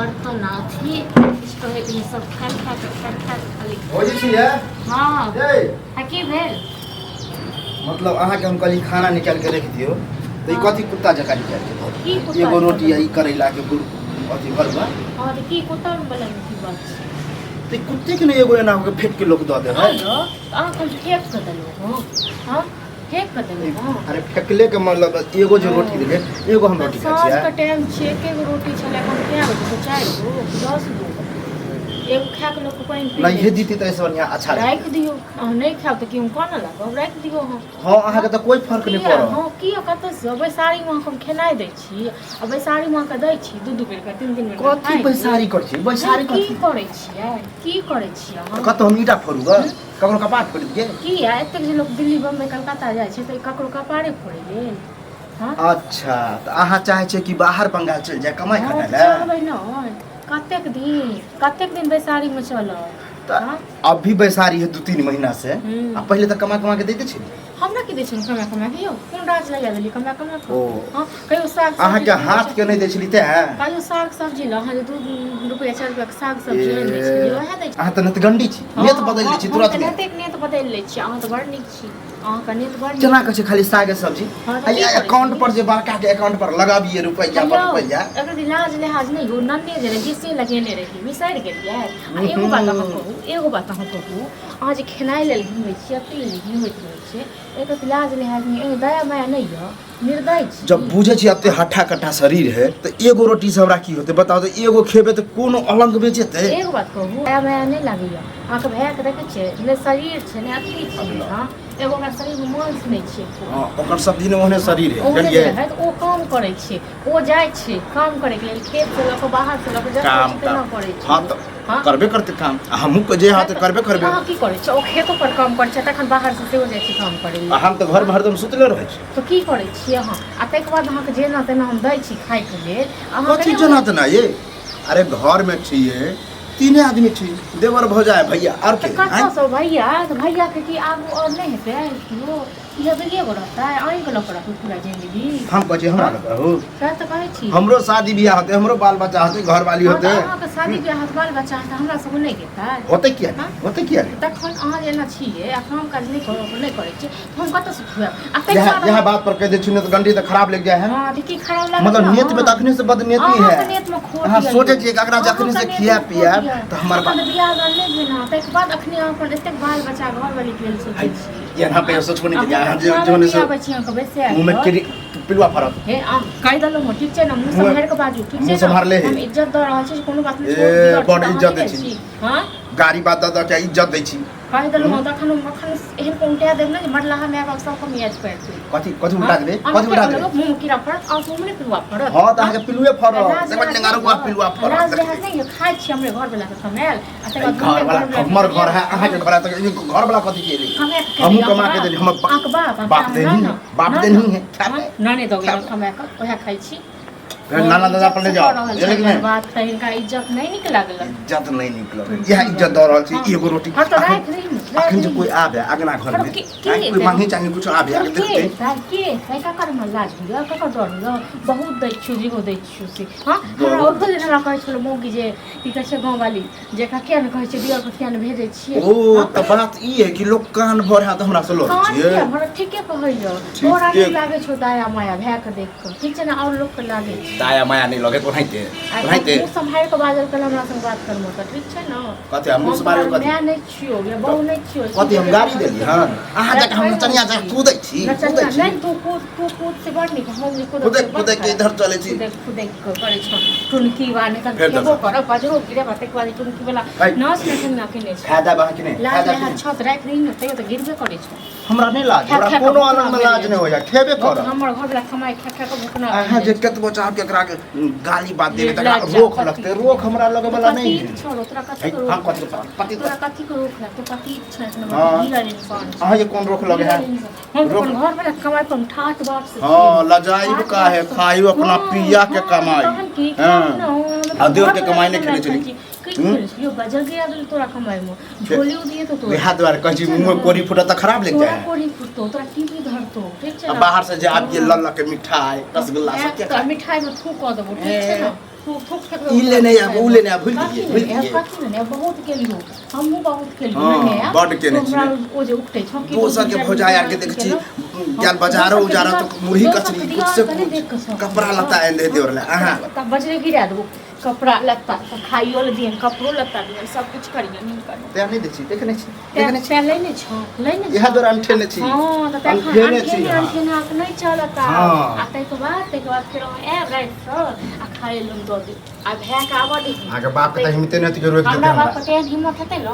बर्तन अथी स्टोरेज में सब खा खाली हो जे छी है हाँ ए की भेल मतलब अहाँ के हम कल खाना निकाल के रख दियो तो ई कथि कुत्ता जका निकाल के धो की कुत्ता एगो रोटी आई करैला के गुड़ अथि भरवा हां तो की कुत्ता वाला की बात छै तो कुत्ते के ने एगो एना के फेंक के लोग द दे है हेलो अहाँ कल फेंक के देलो हां फेंक के देलो अरे फेंकले के मतलब एगो जो रोटी देले एगो हम रोटी खाई साँझ छी का टाइम छे के रोटी छले हम क्या बजे तो 4 गो 10 गो एगो खा के लोग को पानी पी नहीं हे दीती त ऐसे बढ़िया अच्छा राख दियो नहीं खाओ तो क्यों कोन लागो राख दियो हम हां अहाँ के त कोई फर्क नहीं पड़ो हां की कत से बैसारी में हम खेनाइ दै छी आ बैसारी में के दै छी दू बेर के 3 बेर कथि बैसारी कर छी बैसारी की करे छियै हम कत हम ईटा फोड़ूगा ककरो कपाट फोड़ दिए की है एते जे लोग दिल्ली बम्बई कलकत्ता जाय छै त ककरो कपारे फोड़े गेल हां अच्छा त अहाँ चाहे छै कि बाहर बंगाल चल जाए कमाई खाने ले चलबै न कतेक दिन बैसारी में चलत अभी बैसारी है 2-3 महीना से आ पहले तक कमा के देते छी हमरा की दै छी कमा के यौ कोन राज लगा देली कमा ओ हां कहियो साग अहाँ के हाथ के नहीं दै छली ते कहियो साग सब्जी ल अहाँ 2 रुपया 4 रुपया के साग सब्जी दै छी ओहे दै छी अहाँ त नत गंडी छी नेत बदल लै छी तुरंत नेत बदल लै छी अहाँ त बड़ नीक छी अहाँ का नेत बड़ केना कहै छै खाली साग सब्जी आ अकाउंट पर जे बड़का के अकाउंट पर लगाबिए रुपया पर रुपया अगर इलाज लिहाज नहीं हो नन्ने जे रही से लगेने रही बिसर गेलिए आ एगो बात अहाँ कहू अहाँ जे खेनाइ लेल घुमै छी अति घुमैत रहै छै एकर इलाज लिहाज नहीं दया माया नहीं है निर्दय छी जब बुझे छी अते हट्ठा कट्ठा शरीर है त एगो रोटी से हमरा की होते बताओ त एगो खेबे त कोनो अलंग बेचेते एगो बात कहू दया माया नहीं लागैया अहाँ के भैया के देखे छै ने शरीर छै ने अति छै हां एगो का शरीर में मांस नहीं छै ओकर सब दिन ओहने शरीर है बुझलिए है त ओ काम करे छै ओ जाय छै काम करे के लेल खेत से लक बाहर से लक काम करे छै हां त करबे करते काम हमहु के जे हाथ करबे करबे हां की करे छै ओ खेतो पर काम करे छै तखन बाहर से सेहो जाय छै काम करे हम त घर में हरदम सुतले रहै छी तो की करे छी अहाँ आ तक बाद अहाँ के जेना तेना हम दै छी खाय के लेल अहाँ कथि जेना तेना ये अरे घर में छिए 3 आदमी छी देवर भौजाय भैया और के कत्ता सब भैया के की आगू और नहीं हेते यो ये बेगे गो रहता है आई को लपड़ा पूरा जिंदगी हम कहै हमरा लग रहू सर त कहै छी हमरो शादी बियाह होते हमरो बाल बच्चा होते घर वाली होते अहाँ के शादी बियाह होत बाल बच्चा होत हमरा सब नहीं देता होते किया तखन अहाँ जेना छिए आ काम काज नहीं करे छी हम कत से खुआ आ तक यह बात पर कह दे छी न त गंडी त खराब लग जाय है हां की खराब लगे मतलब नियत में तखने से बदनीयती है नियत में खोट हां सोचे छी एकरा जखनी से खिया पिया त हमर बियाह नहीं भेना तक बाद अखनी अहाँ पर एते बाल बच्चा घर वाली के लेल सोचे छी यहाँ पे सोच को नहीं यहाँ जोने से मुंह में पिलुआ फरत हे आ कहि दलो हो ठीक छै न मुंह संभार के बाजू ठीक छै मुंह संभार ले हम इज्जत द रहल छी कोनो बात नहीं बड़ इज्जत दै छी हां गाड़ी बात द के इज्जत दै छी कहि दलो हो तखन एहन कोंटिया देब न मरलाहा मैं बाप सब को मियाज कर छी कथि उठा देबे मुंह कीड़ा फरत आ मुंह में पिलुआ फरत हां त के पिलुए फरत से बट लेंगारो को पिलुआ फरत राज लिहाज नहीं खाइ छी हमरे घर वाला के कमाल आ तक घर वाला हमर घर है अहाँ के घर तक घर वाला कथि केली हम कमा के देली हम बाप देनी है नानी दोगे कमा के ओहे खाइ छी नाना दादा पर ले जाओ लेकिन बात है इनका इज्जत नहीं निकला गेल इज्जत नहीं निकल यह इज्जत द रहल छी एगो रोटी अखन जो कोई आबे अगना घर में कोई मांगे चाहिए कुछ आबे देखते के का कर में लाज दियो का कर डर बहुत दै छु जीगो दै छु से हां हमरा और दिन हमरा कहै छलो मौगी जे ई कहै छै गांव वाली जे का केन कहै छै दियर को केन भेजै छियै ओ त बात ई है कि लोग कान भर है त हमरा से लो छियै हमरा ठीके कहैयो तोरा नहीं लागे छौ दया माया भै के देख के ठीक छै ना और लोग के लागे दया माया नहीं लगे कोनाइते मुंह संभाल के बाजल कल हमरा संग बात करमो त ठीक छै ना कते हम मुंह संभाल के मैं नहीं छियो या बहु नहीं छियो कते हम गाड़ी देली हां अहाँ जक हम चनिया जक कूदै छी नहीं तू कूद से बढ़ नहीं हम कूदै के इधर चले छी कूदै करे छ टुनकी वाने त केबो कर बजरो गिरे बाते वाली टुनकी वाला नाच नहीं ना के नहीं फायदा बा कि नहीं फायदा छत राख रही न तयो त गिरबे करे छ हमरा नहीं लाज हमरा कोनो अलग में लाज नहीं होया खेबे कर हमर घर वाला कमाई खा के भुकना अहाँ जे कतबो चाह के एकरा के गाली बात देबे त रोक लगते रोक हमरा लगे वाला नहीं छोड़ो तोरा कथि को हम कथि पति तोरा कथि को रोक लगते पति छै न हीरा इंसान अहाँ ये कौन रोक लगे है हम घर वाला कमाई पर ठाट बात से हां लजाइब का है खाइयो अपना पिया के कमाई हां आ देव के कमाई नहीं खेले चली यो बजल गया तोरा कमाई में झोली दिए तो तोरा हाथ द्वार कहि मुंह कोरी फुटा त खराब लग जाए कोरी फुटतो तोरा टीवी धरतो ठीक छै बाहर से जे आप ये लल्ला के मिठाई रसगुल्ला सब के मिठाई में थूक क देबो ठीक छै ना ई लेने या ऊ लेने या भूल गेलिए कथि ने बहुत केलियो हमहु बहुत केलियो हाँ, ने बड केने छी। ओ जे उठते छकी दोसर के भौजा यार के देख छी ज्ञान बाजारो उजारा तो मुरही कचरी कुछ से कुछ कपड़ा लता एन दे देवरला आहा तब बजरे गिरा दो कपड़ा लत्ता खाइयो ले दियन कपड़ो लत्ता दियन सब कुछ करियो नहीं कर ते नहीं देखी देखने छी ते लेने छ लेने यह दौरान ठेले छी हां त ठेले छी ठेना नहीं चलता आ तै के बाद फिर ए राइट सर आ खाए लम दो दे आ भैया का आवा दे आगे बाप के हिम्मत नहीं के रोक दे हमरा बाप के हिम्मत हते न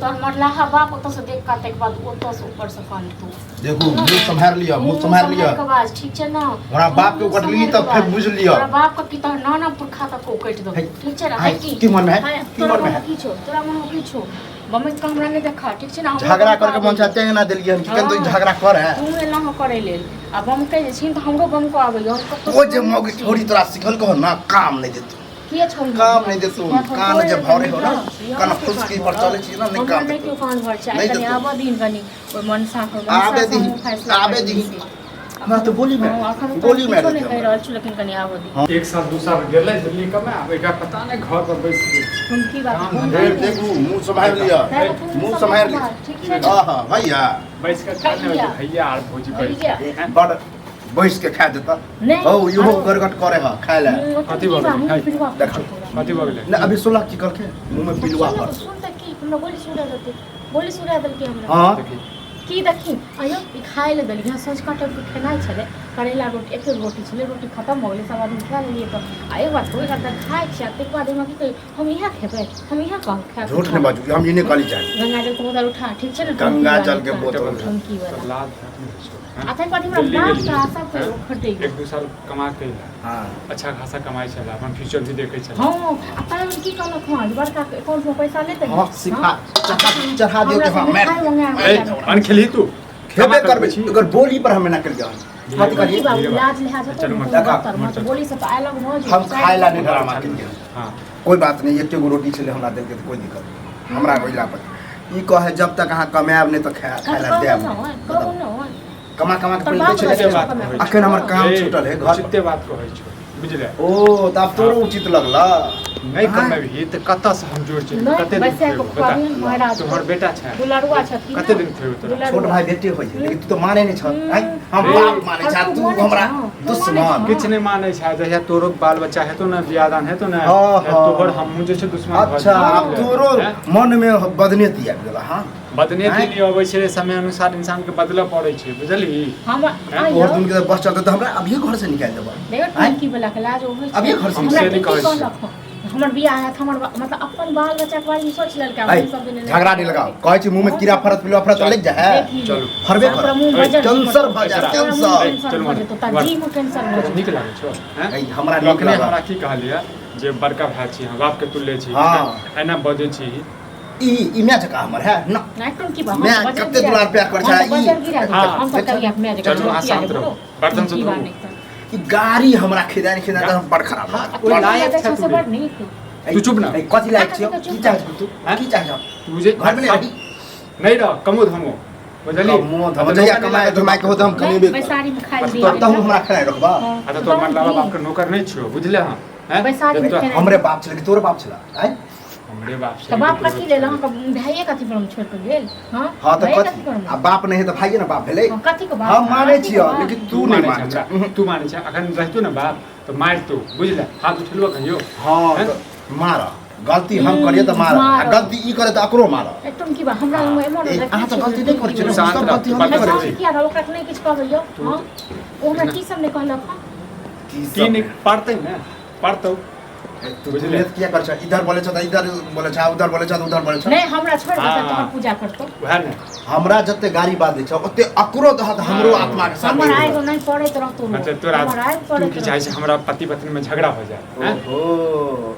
तो मरला हा बाप तो से देख का तक बाद ओतो से ऊपर से कान तू देखो मुंह संभाल लिया मुंह संभाल लिया ठीक छै ना हमरा बाप के कटली तब फिर बुझ लिया हमरा बाप का पिता नाना पुरखा तक को कट दो ठीक छै ना की मन में है की मन में है की छो तोरा मन में की छो बमे हमरा ने देखा ठीक छै ना झगड़ा करके मन चाहते हैं ना दिलिए हम कि तो झगड़ा कर है तू एला हो करे लेल आ बम कह छी त हमरो बम को आबै हम ओ जे मौगी छोड़ी तोरा सिखल कहो ना काम नहीं देतू किए छोड़ काम नहीं देतू कान जब भरे हो ना कान फुसकी पर चले छी ना नहीं काम नहीं क्यों कान भर छै कनी आबा दिन कनी ओय मन साफ हो आबे दी हमरा तो बोली में नहीं कह रहल छी लेकिन कनी आबा दी एक साल दू साल गेलै दिल्ली कमे आबै का पता नहीं घर पर बैस के हम की बात देखू मुंह संभाल लिया मुंह संभाल लिया ठीक छै हां भैया बैस के खाने वाले भैया और भौजी बैस बड़ बैस के खा देता ओ यो गरगट करे ह खाए ला कथि भगले देख कथि भगले ना अभी 16 की करके मुंह में पिलवा पर सुन त की हमरा बोली सुना दल के हमरा हां की देखी आयो ई खाए ले दली हां सोच काटे के खेनाइ छले करेला रोटी एक रोटी छले रोटी खत्म हो गेलै सब आदमी खा लेलिए तो आयो बात होई करता खाए छ तक बाद हम की हम यहां खेबै हम यहां कह खाए झूठ नहीं बाजू हम ये नहीं कहली चाहिए गंगा जल के बोतल उठा ठीक छै ना गंगा जल के बोतल हम की वाला लाल आता पार्टी में बाप का सब के खटे एक दो साल कमा के हां अच्छा खासा कमाई चला अपन फ्यूचर भी देखे चला हां आता की कहलो खवा बड़का अकाउंट में पैसा लेते हां सिखा चढ़ा दियो के हां मैं अन खेली तू खेबे करबे अगर बोली पर हमें ना कर गया हाथी का लाज लिहाज तो बोली से तो अलग हो हम खाएला नहीं ड्रामा के लिए हां कोई बात नहीं एक गो रोटी छले हमरा देके तो कोई दिक्कत नहीं हमरा कोइला पर ई कहे जब तक अहाँ कमाएब नहीं तो खाएला देब कमा कमा के पैसे छले अखन हमर काम छूटल है घर चित्ते बात कहै छ बुझले ओ त अब तोरो उचित लगला नहीं कमे भी त कत्ता से हम जोड़ छै कते दिन बता तोहर बेटा छै दुलरुआ छथिन कते दिन थे तोरा छोट भाई बेटे होय छै लेकिन तू तो माने नहीं छ हम बाप माने छ तू हमरा दुश्मन किछ नहीं माने छै जहिया तोरो बाल बच्चा हेतो ना बियादान हेतो ना तोहर हम जे छै दुश्मन अच्छा अब तोरो मन में बदनेती आबि गेला हां बदनेती नहीं अबै छै समय अनुसार इंसान के बदला पड़ै छै बुझली हम और दिन के बस चलते तो हमरा अभी घर से निकाल देबा देखो की बोला के लाज होय अभी घर से निकाल हमर बियाह है हमर मतलब अपन बाल बच्चा के बारे में सोच लेल के सब दिन झगड़ा नहीं लगाओ कहै छी मुंह में कीड़ा फरत पिलवा फरत लग जा है चलो फरबे कर कैंसर भ जा कैंसर चलो तो जी में कैंसर हो निक लागे छो हैं हमरा लोकने हमरा की कहलिया जे बड़का भाई छी हम बाप के तुल्य छी एना बजै छी ई मैच का हमर है ना नाटन की बात मैं कते दुलार प्यार कर छा ई हम सब कर गया मैं चलो आसान रहो बर्तन से धो ई गाड़ी हमरा खिदानी खिदा त बड़ खराब कोई लायक छ तू नहीं तू चुप ना कथि लायक छी की चाह तू की चाह तू जे घर में नहीं रह कमोद हमो बुझली कमो धम जया कमाए धमाए के हो हम कनीबे बैसारी में खाई दी तो हमरा खड़ा रखबा आ तो मतलब बाप के नौकर नहीं छियो बुझले हां हैं बैसारी में हमरे बाप छले कि तोर बाप छला हैं हमरे बाप तो बाप कथि ले हम भाइये कथि पर हम छोड़ के गेल हां हां तो कथि आ बाप नहीं है तो भाइये ना बाप भेलै कथि के बाप हम माने छियो लेकिन तू नहीं माने छ तू माने छ अखन रहतो ना बाप तो मार तू बुझले हाथ उठलो कहियो हां मार गलती हम करिए तो मार आ गलती ई करे तो अकरो मार एकदम की बात हमरा एमन अहाँ तो गलती नहीं करै छी सब गलती हम करे करै छी किया ओकरा नहीं किछ कहबैयो हां ओ हमरा की सब ने कहलक की नहीं पढ़ते ना पढ़तो तू बुझले किया कर छ इधर बोले छ त इधर बोले छ उधर बोले छ त उधर बोले छ नहीं हमरा छोड़ दे तोहर पूजा करतो वह ना हमरा जते गाड़ी बात छ ओते अकरो दहत हमरो आत्मा के साथ हमर आएगो नहीं पड़े तो रहतो अच्छा तोरा तू की चाहे छै हमरा पति पत्नी में झगड़ा हो जाए ओहो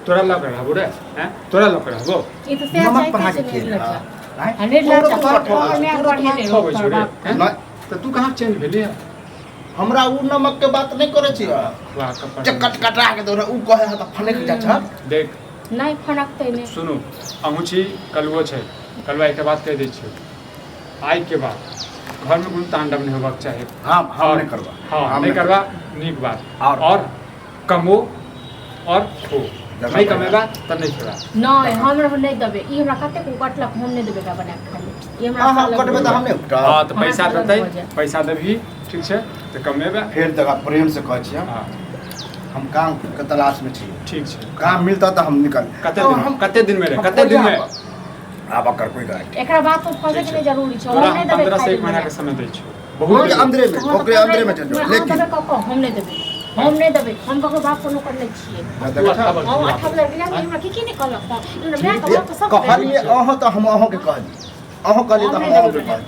तोरा लग रहबो रे हैं तोरा लग रहबो ई तो से नमक पढ़ा के खेल हंड्रेड लाख तोहर में बढ़े ले तो तू कहां चेंज भेली हमरा उ नमक के बात नहीं करे छी वाह कपड़ चकट कटा के तोरा उ कहे त फनक जा छ देख नहीं फनकते नहीं सुनो अहुची कलवो छै कलवा एक बात कह दै छियो आइ के बाद घर में कोनो तांडव नहीं होबाक चाही हां हम नहीं करबा हां नहीं करबा नीक बात और कमो और खो नहीं कमेबा तब नहीं खेबा नहीं हमरा नहीं देबे ई हमरा कते को कटलक हम नहीं देबे का बना के खाली ई हमरा हां कटबे त हमने हां तो पैसा देतै पैसा देबी ठीक छै तो कमेबा फिर तक प्रेम से कहै छी हां हम काम के तलाश में छी ठीक छै काम मिलता तो हम निकल कते दिन में रे कते दिन में आब कर कोई गारंटी एकरा बात तो फसे के नहीं जरूरी छै तोरा हम नहीं देबे 15 से 1 महीना के समय दै छियो बहुत अंदरे में ओकरे अंदरे में चल जाओ लेकिन हम नहीं देबे हम ककरो बाप को नौकर नहीं छिए हम 18 बिना हमरा की नहीं कहलक त हमरा का बाप सब कहलिए अहाँ तो हम अहाँ के कहली अहाँ कहलिए तो हम अहाँ के कहली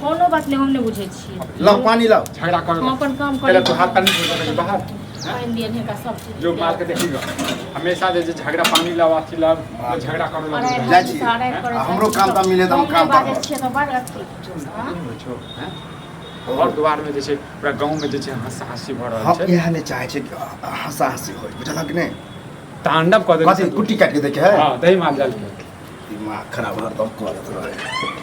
कोनो बात नहीं हम नहीं बुझे छिए लाओ पानी लाओ झगड़ा कर हम अपन काम पहले कर तो हाथ पानी छोड़ बाहर पानी दिए है का सब चीज जो मार के देखिएगा हमेशा जे झगड़ा पानी लावा खिला झगड़ा करो जा छी हमरो काम त मिले त हम काम करब छिए तो बड़ अच्छी हां और द्वार में जैसे पूरा गांव में जैसे हंसा हंसी भ रहल हम छै यह नहीं चाहे छै कि हंसा हंसी हो बुझलक नहीं तांडव क दे कथी कुट्टी काट के देखे है हां दही मार डाल के दिमाग खराब हरदम करत रहे